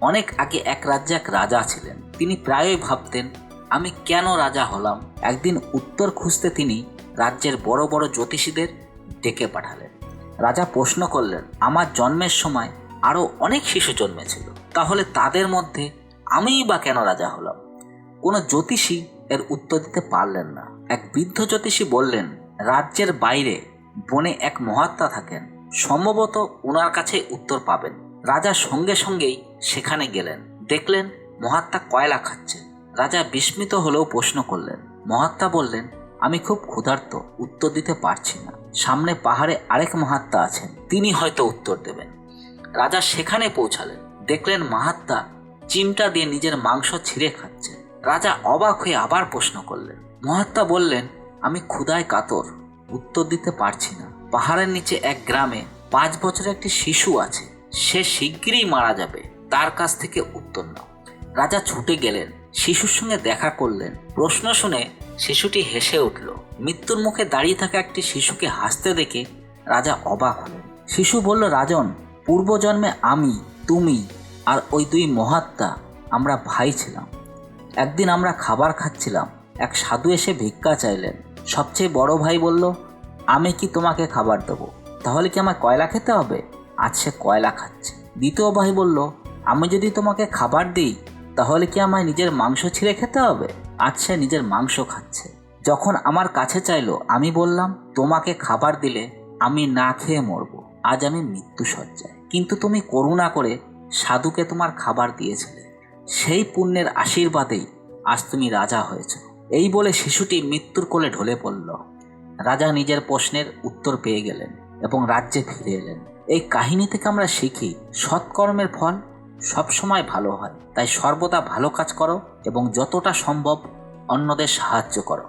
অনেক আগে এক রাজ্যে এক রাজা ছিলেন। তিনি প্রায়ই ভাবতেন, আমি কেন রাজা হলাম। একদিন উত্তর খুঁজতে তিনি রাজ্যের বড় বড় জ্যোতিষীদের ডেকে পাঠালেন। রাজা প্রশ্ন করলেন, আমার জন্মের সময় আরও অনেক শিশু জন্মেছিল, তাহলে তাদের মধ্যে আমিই বা কেন রাজা হলাম? কোনো জ্যোতিষী এর উত্তর দিতে পারলেন না। এক বৃদ্ধ জ্যোতিষী বললেন, রাজ্যের বাইরে বনে এক মহাত্মা থাকেন, সম্ভবত ওনার কাছে উত্তর পাবেন। রাজা সঙ্গে সঙ্গেই সেখানে গেলেন। দেখলেন মহাত্মা কয়লা খাচ্ছেন। রাজা বিস্মিত হলেও প্রশ্ন করলেন। মহাত্মা বললেন, আমি খুব ক্ষুধার্ত, উত্তর দিতে পারছি না। সামনে পাহাড়ে আরেক মহাত্মা আছেন, তিনি হয়তো উত্তর দেবেন। রাজা সেখানে পৌঁছালেন। দেখলেন মহাত্মা চিমটা দিয়ে নিজের মাংস ছিঁড়ে খাচ্ছেন। রাজা অবাক হয়ে আবার প্রশ্ন করলেন। মহাত্মা বললেন, আমি ক্ষুধায় কাতর, উত্তর দিতে পারছি না। পাহাড়ের নিচে এক গ্রামে 5 বছরের একটি শিশু আছে, সে শিগগিরই মারা যাবে, তার কাছ থেকে উত্তর নাও। রাজা ছুটে গেলেন, শিশুর সঙ্গে দেখা করলেন। প্রশ্ন শুনে শিশুটি হেসে উঠল। মৃত্যুর মুখে দাঁড়িয়ে থাকা একটি শিশুকে হাসতে দেখে রাজা অবাক হলেন। শিশু বলল, রাজন, পূর্বজন্মে আমি, তুমি আর ওই 2 মহাত্মা আমরা ভাই ছিলাম। একদিন আমরা খাবার খাচ্ছিলাম, এক সাধু এসে ভিক্ষা চাইলেন। সবচেয়ে বড় ভাই বলল, আমি কি তোমাকে খাবার দেবো? তাহলে কি আমার কয়লা খেতে হবে? আজ সে কয়লা খাচ্ছে। দ্বিতীয় ভাই বলল, আমি যদি তোমাকে খাবার দিই তাহলে কি আমায় নিজের মাংস ছিঁড়ে খেতে হবে? আজ সে নিজের মাংস খাচ্ছে। যখন আমার কাছে চাইলো, আমি বললাম, তোমাকে খাবার দিলে আমি না খেয়ে মরবো। আজ আমি মৃত্যু শয্যায়, কিন্তু তুমি করুণা করে সাধুকে তোমার খাবার দিয়েছিলে, সেই পুণ্যের আশীর্বাদেই আজ তুমি রাজা হয়েছ। এই বলে শিশুটি মৃত্যুর কোলে ঢলে পড়ল। রাজা নিজের প্রশ্নের উত্তর পেয়ে গেলেন এবং রাজ্যে ফিরে এলেন। এই কাহিনী থেকে আমরা শিখি, সৎকর্মের ফল সবসময় ভালো হয়। তাই সর্বদা ভালো কাজ করো এবং যতটা সম্ভব অন্যদের সাহায্য করো।